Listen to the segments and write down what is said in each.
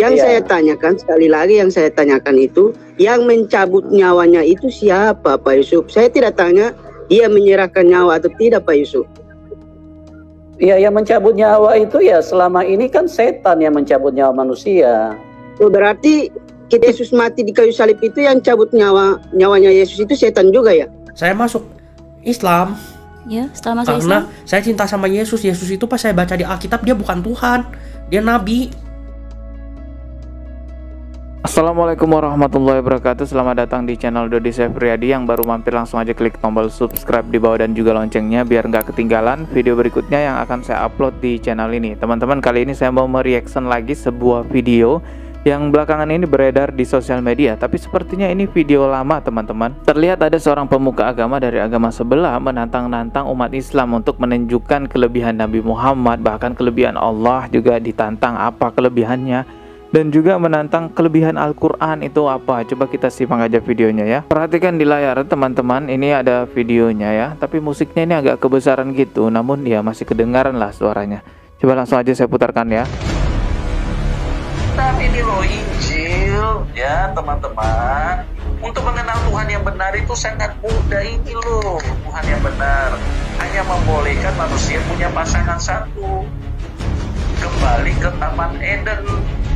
Yang saya tanyakan, sekali lagi yang saya tanyakan itu, yang mencabut nyawanya itu siapa, Pak Yusuf? Saya tidak tanya dia menyerahkan nyawa atau tidak, Pak Yusuf. Ya, yang mencabut nyawa itu ya selama ini kan setan yang mencabut nyawa manusia. Oh, berarti Yesus mati di kayu salib itu yang cabut nyawanya Yesus itu setan juga ya? Saya masuk Islam. Ya, setelah masuk Karena Islam. saya cinta sama Yesus. Yesus itu pas saya baca di Alkitab dia bukan Tuhan, dia Nabi. Assalamualaikum warahmatullahi wabarakatuh. Selamat datang di channel Dodi Sefriadi. Yang baru mampir langsung aja klik tombol subscribe di bawah dan juga loncengnya biar nggak ketinggalan video berikutnya yang akan saya upload di channel ini. Teman-teman, kali ini saya mau mereaction lagi sebuah video yang belakangan ini beredar di sosial media, tapi sepertinya ini video lama, teman-teman. Terlihat ada seorang pemuka agama dari agama sebelah menantang-nantang umat Islam untuk menunjukkan kelebihan Nabi Muhammad, bahkan kelebihan Allah juga ditantang apa kelebihannya, dan juga menantang kelebihan Al-Quran itu apa. Coba kita simak aja videonya ya. Perhatikan di layar teman-teman, ini ada videonya ya, tapi musiknya ini agak kebesaran gitu, namun ya masih kedengaran lah suaranya. Coba langsung aja saya putarkan ya. Tapi ini loh Injil ya teman-teman. Untuk mengenal Tuhan yang benar itu sangat mudah. Ini loh Tuhan yang benar hanya membolehkan manusia punya pasangan satu. Kembali ke Taman Eden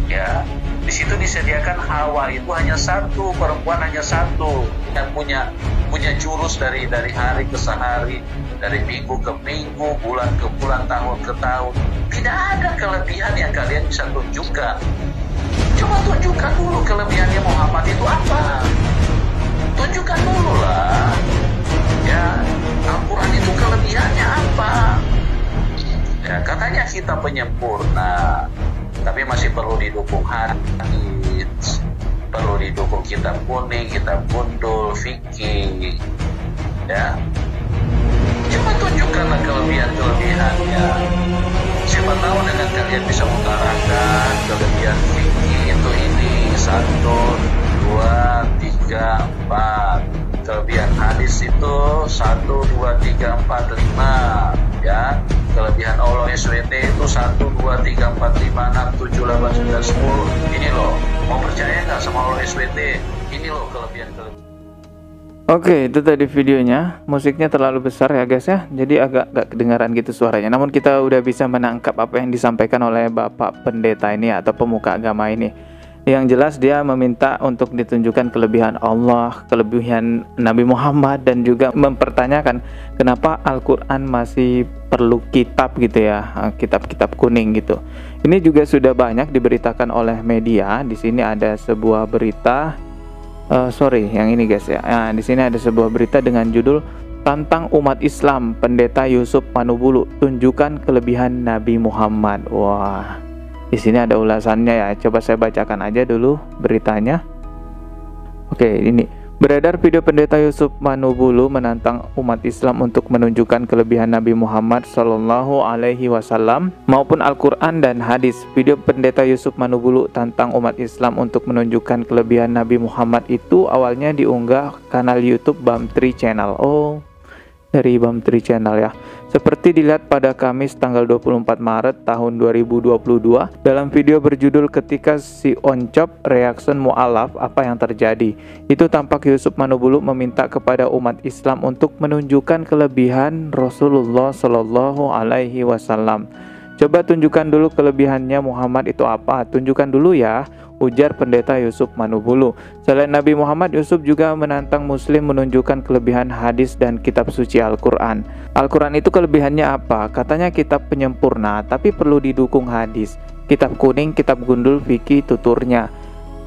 ya. Di situ disediakan Hawa itu hanya satu, perempuan hanya satu yang punya jurus dari hari ke hari, dari minggu ke minggu, bulan ke bulan, tahun ke tahun. Tidak ada kelebihan yang kalian bisa tunjukkan. Coba tunjukkan dulu kelebihannya Muhammad itu apa. Tunjukkan dulu lah. Ya, Al-Quran itu kelebihannya apa. Ya, katanya kita penyempurna, tapi masih perlu didukung hadis, perlu didukung kitab kuning, kitab gundul, fikih. Ya, coba tunjukkanlah kelebihan-kelebihannya. Siapa tahu dengan kalian bisa mengutarakan kelebihan fikih itu ini 1, 2, 3, 4. Kelebihan hadis itu 1, 2, 3, 4, 5 ya. Kelebihan Allah SWT itu 1, 2, 3, 4, 5, 6, 7, 8, 9, 10. Ini loh, mau percaya nggak sama Allah SWT? Ini loh kelebihan-kelebihan. Oke, itu tadi videonya. Musiknya terlalu besar ya guys ya, jadi agak gak kedengaran gitu suaranya. Namun kita udah bisa menangkap apa yang disampaikan oleh Bapak Pendeta ini atau pemuka agama ini. Yang jelas dia meminta untuk ditunjukkan kelebihan Allah, kelebihan Nabi Muhammad, dan juga mempertanyakan kenapa Al-Quran masih perlu kitab gitu ya, kitab-kitab kuning gitu. Ini juga sudah banyak diberitakan oleh media. Di sini ada sebuah berita. Yang ini guys ya. Nah, di sini ada sebuah berita dengan judul "Tantang Umat Islam, Pendeta Yusuf Manubulu tunjukkan kelebihan Nabi Muhammad." Wah, di sini ada ulasannya ya. Coba saya bacakan aja dulu beritanya. Oke, ini beredar video Pendeta Yusuf Manubulu menantang umat Islam untuk menunjukkan kelebihan Nabi Muhammad Shallallahu Alaihi Wasallam maupun Al-Quran dan hadis. Video Pendeta Yusuf Manubulu tantang umat Islam untuk menunjukkan kelebihan Nabi Muhammad itu awalnya diunggah kanal YouTube Bamtri Channel. Oh, dari Bamtri Channel ya. Seperti dilihat pada Kamis tanggal 24 Maret tahun 2022 dalam video berjudul "Ketika si Oncop Reaction Mu'alaf Apa yang Terjadi", itu tampak Yusuf Manubulu meminta kepada umat Islam untuk menunjukkan kelebihan Rasulullah Shallallahu Alaihi Wasallam. Coba tunjukkan dulu kelebihannya Muhammad itu apa, tunjukkan dulu ya, ujar Pendeta Yusuf Manubulu. Selain Nabi Muhammad, Yusuf juga menantang Muslim menunjukkan kelebihan hadis dan kitab suci Al-Quran. Al-Quran itu kelebihannya apa? Katanya kitab penyempurna, tapi perlu didukung hadis. Kitab kuning, kitab gundul, fikih, tuturnya.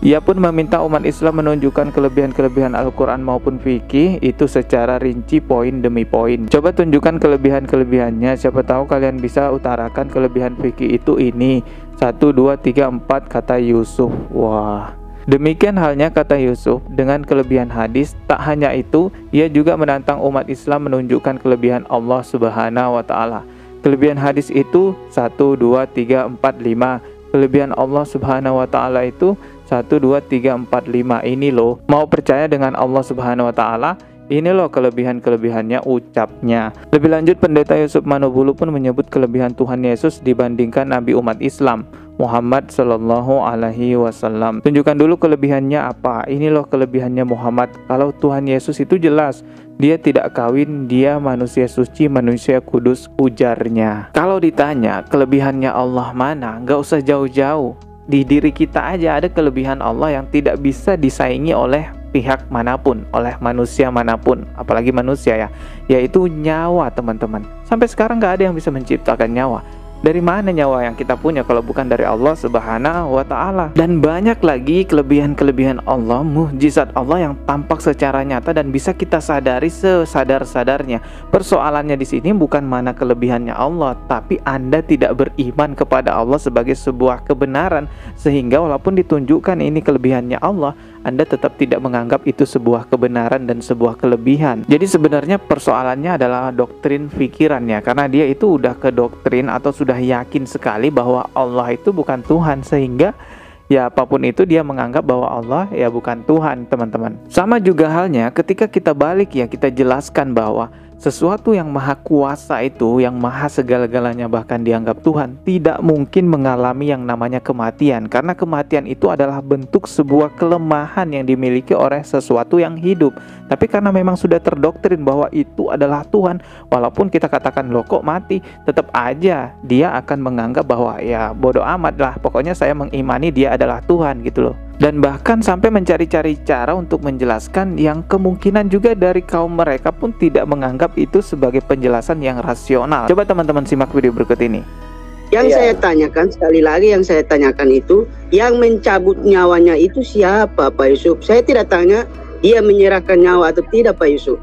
Ia pun meminta umat Islam menunjukkan kelebihan-kelebihan Al-Quran maupun fikih itu secara rinci poin demi poin. Coba tunjukkan kelebihan-kelebihannya, siapa tahu kalian bisa utarakan kelebihan fikih itu ini 1, 2, 3, 4 kata Yusuf. Wah, demikian halnya kata Yusuf dengan kelebihan hadis. Tak hanya itu, ia juga menantang umat Islam menunjukkan kelebihan Allah Subhanahu wa Ta'ala. Kelebihan hadis itu 1, 2, 3, 4, 5. Kelebihan Allah Subhanahu wa Ta'ala itu 1, 2, 3, 4, 5. Ini loh, mau percaya dengan Allah Subhanahu wa Ta'ala, Ini loh kelebihan-kelebihannya, ucapnya. Lebih lanjut, Pendeta Yusuf Manobulu pun menyebut kelebihan Tuhan Yesus dibandingkan Nabi umat Islam Muhammad Sallallahu Alaihi Wasallam. Tunjukkan dulu kelebihannya apa. Ini loh kelebihannya Muhammad. Kalau Tuhan Yesus itu jelas, dia tidak kawin, dia manusia suci, manusia kudus, ujarnya. Kalau ditanya kelebihannya Allah mana, nggak usah jauh-jauh. Di diri kita aja ada kelebihan Allah yang tidak bisa disaingi oleh pihak manapun, oleh manusia manapun, apalagi manusia ya, yaitu nyawa, teman-teman. Sampai sekarang nggak ada yang bisa menciptakan nyawa. Dari mana nyawa yang kita punya kalau bukan dari Allah Subhanahu wa Ta'ala? Dan banyak lagi kelebihan-kelebihan Allah, mukjizat Allah yang tampak secara nyata dan bisa kita sadari sesadar-sadarnya. Persoalannya di sini bukan mana kelebihannya Allah, tapi Anda tidak beriman kepada Allah sebagai sebuah kebenaran, sehingga walaupun ditunjukkan ini kelebihannya Allah, Anda tetap tidak menganggap itu sebuah kebenaran dan sebuah kelebihan. Jadi sebenarnya persoalannya adalah doktrin pikirannya, karena dia itu udah ke doktrin atau sudah yakin sekali bahwa Allah itu bukan Tuhan, sehingga ya apapun itu dia menganggap bahwa Allah ya bukan Tuhan, teman-teman. Sama juga halnya ketika kita balik ya, kita jelaskan bahwa sesuatu yang maha kuasa itu, yang maha segala-galanya bahkan dianggap Tuhan, tidak mungkin mengalami yang namanya kematian. Karena kematian itu adalah bentuk sebuah kelemahan yang dimiliki oleh sesuatu yang hidup. Tapi karena memang sudah terdoktrin bahwa itu adalah Tuhan, walaupun kita katakan loh kok mati, tetap aja dia akan menganggap bahwa ya bodoh amat lah, pokoknya saya mengimani dia adalah Tuhan gitu loh. Dan bahkan sampai mencari-cari cara untuk menjelaskan yang kemungkinan juga dari kaum mereka pun tidak menganggap itu sebagai penjelasan yang rasional. Coba teman-teman simak video berikut ini. Yang saya tanyakan, sekali lagi yang saya tanyakan itu, yang mencabut nyawanya itu siapa, Pak Yusuf? Saya tidak tanya dia menyerahkan nyawa atau tidak, Pak Yusuf.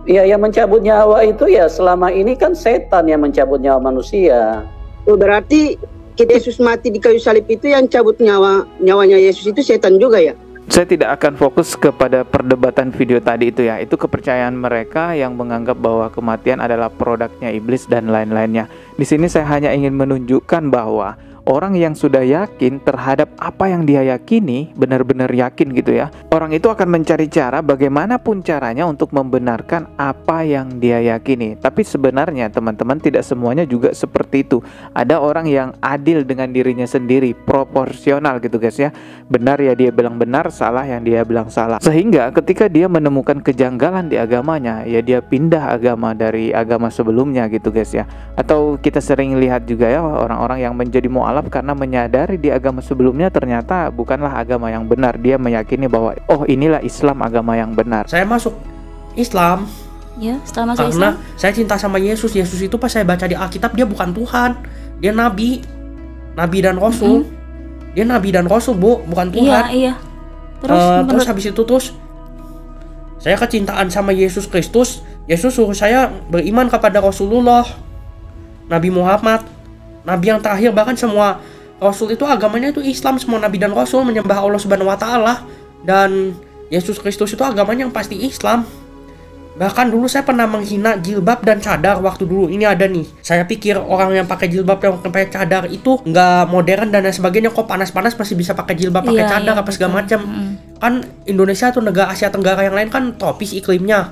Ya, yang mencabut nyawa itu ya selama ini kan setan yang mencabut nyawa manusia. Oh, berarti Yesus mati di kayu salib itu yang cabut nyawanya Yesus itu setan juga ya? Saya tidak akan fokus kepada perdebatan video tadi itu ya. Itu kepercayaan mereka yang menganggap bahwa kematian adalah produknya iblis dan lain-lainnya. Di sini saya hanya ingin menunjukkan bahwa orang yang sudah yakin terhadap apa yang dia yakini, benar-benar yakin gitu ya, orang itu akan mencari cara bagaimanapun caranya untuk membenarkan apa yang dia yakini. Tapi sebenarnya teman-teman, tidak semuanya juga seperti itu. Ada orang yang adil dengan dirinya sendiri, proporsional gitu guys ya. Benar ya dia bilang benar, salah yang dia bilang salah. Sehingga ketika dia menemukan kejanggalan di agamanya, ya dia pindah agama dari agama sebelumnya gitu guys ya. Atau kita sering lihat juga ya, orang-orang yang menjadi mu'alaf karena menyadari di agama sebelumnya ternyata bukanlah agama yang benar. Dia meyakini bahwa oh inilah Islam, agama yang benar. Saya masuk Islam ya, setelah masuk karena Islam saya cinta sama Yesus. Yesus itu pas saya baca di Alkitab dia bukan Tuhan, dia nabi dan rasul. Dia nabi dan rasul, Bu, bukan Tuhan. Iya. Terus habis itu saya kecintaan sama Yesus Kristus. Yesus suruh saya beriman kepada Rasulullah, Nabi Muhammad, nabi yang terakhir. Bahkan semua rasul itu agamanya itu Islam. Semua nabi dan rasul menyembah Allah Subhanahu wa Ta'ala. Dan Yesus Kristus itu agamanya yang pasti Islam. Bahkan dulu saya pernah menghina jilbab dan cadar. Waktu dulu ini ada nih, saya pikir orang yang pakai jilbab dan pakai cadar itu nggak modern dan lain sebagainya. Kok panas-panas masih bisa pakai jilbab, pakai cadar apa segala macam. Kan Indonesia atau negara Asia Tenggara yang lain kan tropis iklimnya.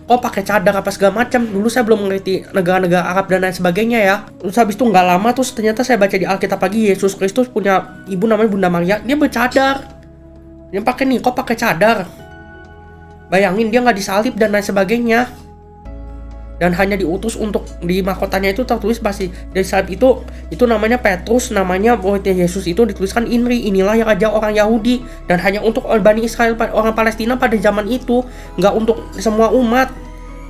Kok pakai cadar apa segala macam. Dulu saya belum mengerti negara-negara Arab dan lain sebagainya ya. Terus habis itu nggak lama terus ternyata saya baca di Alkitab lagi, Yesus Kristus punya ibu namanya Bunda Maria. Dia bercadar. Dia pakai nih, kok pakai cadar. Bayangin, dia nggak disalib dan lain sebagainya. Dan hanya diutus untuk di mahkotanya itu tertulis pasti dari salib itu namanya Petrus, namanya Yesus itu dituliskan INRI, inilah yang raja orang Yahudi. Dan hanya untuk Bani Israel, orang Palestina pada zaman itu, nggak untuk semua umat.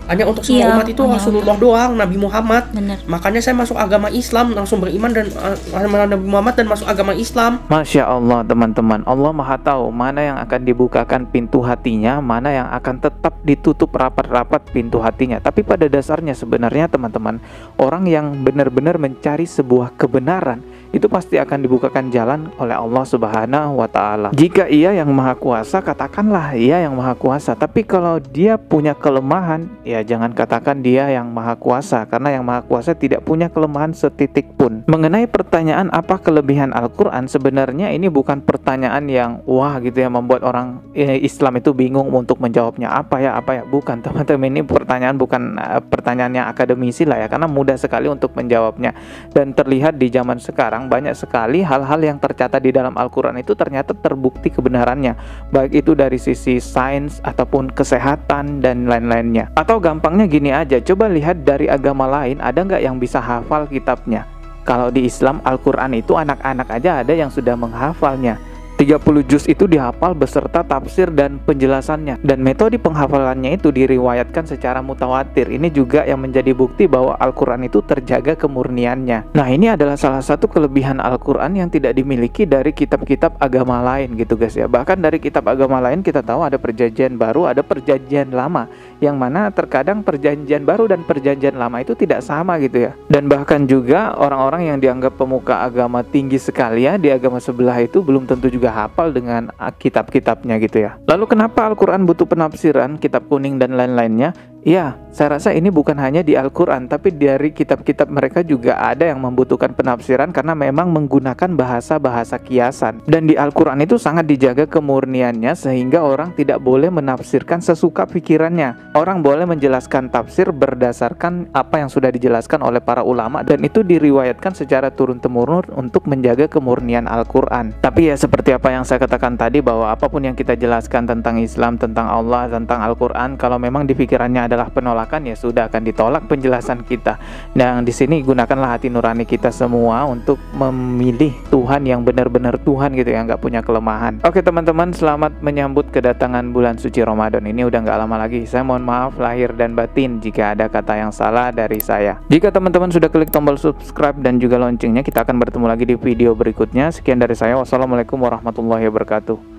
Hanya untuk semua umat itu Rasulullah doang, Nabi Muhammad. Bener. Makanya saya masuk agama Islam, langsung beriman dan Nabi Muhammad dan masuk agama Islam. Masya Allah teman-teman, Allah Maha tahu mana yang akan dibukakan pintu hatinya, mana yang akan tetap ditutup rapat-rapat pintu hatinya. Tapi pada dasarnya sebenarnya teman-teman, orang yang benar-benar mencari sebuah kebenaran itu pasti akan dibukakan jalan oleh Allah Subhanahu wa Ta'ala. Jika Ia yang Maha Kuasa, katakanlah Ia yang Maha Kuasa. Tapi kalau Dia punya kelemahan, ya jangan katakan Dia yang Maha Kuasa, karena yang Maha Kuasa tidak punya kelemahan setitik pun. Mengenai pertanyaan apa kelebihan Al-Quran, sebenarnya ini bukan pertanyaan yang wah gitu ya, membuat orang Islam itu bingung untuk menjawabnya. Apa ya, bukan teman-teman. Ini pertanyaan bukan pertanyaan yang akademisi lah ya, karena mudah sekali untuk menjawabnya. Dan terlihat di zaman sekarang banyak sekali hal-hal yang tercatat di dalam Al-Quran itu ternyata terbukti kebenarannya, baik itu dari sisi sains ataupun kesehatan dan lain-lainnya. Atau gampangnya gini aja, coba lihat dari agama lain, ada nggak yang bisa hafal kitabnya? Kalau di Islam, Al-Quran itu anak-anak aja ada yang sudah menghafalnya. 30 juz itu dihafal beserta tafsir dan penjelasannya, dan metode penghafalannya itu diriwayatkan secara mutawatir. Ini juga yang menjadi bukti bahwa Al-Quran itu terjaga kemurniannya. Nah, ini adalah salah satu kelebihan Al-Quran yang tidak dimiliki dari kitab-kitab agama lain gitu guys ya. Bahkan dari kitab agama lain kita tahu ada perjanjian baru, ada perjanjian lama, yang mana terkadang perjanjian baru dan perjanjian lama itu tidak sama gitu ya. Dan bahkan juga orang-orang yang dianggap pemuka agama tinggi sekali ya di agama sebelah itu belum tentu juga hafal dengan kitab-kitabnya gitu ya. Lalu kenapa Al-Quran butuh penafsiran, kitab kuning dan lain-lainnya? Ya, saya rasa ini bukan hanya di Al-Quran, tapi dari kitab-kitab mereka juga ada yang membutuhkan penafsiran karena memang menggunakan bahasa-bahasa kiasan. Dan di Al-Quran itu sangat dijaga kemurniannya sehingga orang tidak boleh menafsirkan sesuka pikirannya. Orang boleh menjelaskan tafsir berdasarkan apa yang sudah dijelaskan oleh para ulama, dan itu diriwayatkan secara turun-temurun untuk menjaga kemurnian Al-Quran. Tapi ya seperti apa yang saya katakan tadi, bahwa apapun yang kita jelaskan tentang Islam, tentang Allah, tentang Al-Quran, kalau memang di pikirannya adalah penolakan, ya sudah akan ditolak penjelasan kita. Dan di sini gunakanlah hati nurani kita semua untuk memilih Tuhan yang benar-benar Tuhan gitu ya, nggak punya kelemahan. Oke teman-teman, selamat menyambut kedatangan bulan suci Ramadan. Ini udah nggak lama lagi. Saya mohon maaf lahir dan batin jika ada kata yang salah dari saya. Jika teman-teman sudah klik tombol subscribe dan juga loncengnya, kita akan bertemu lagi di video berikutnya. Sekian dari saya. Wassalamualaikum warahmatullahi wabarakatuh.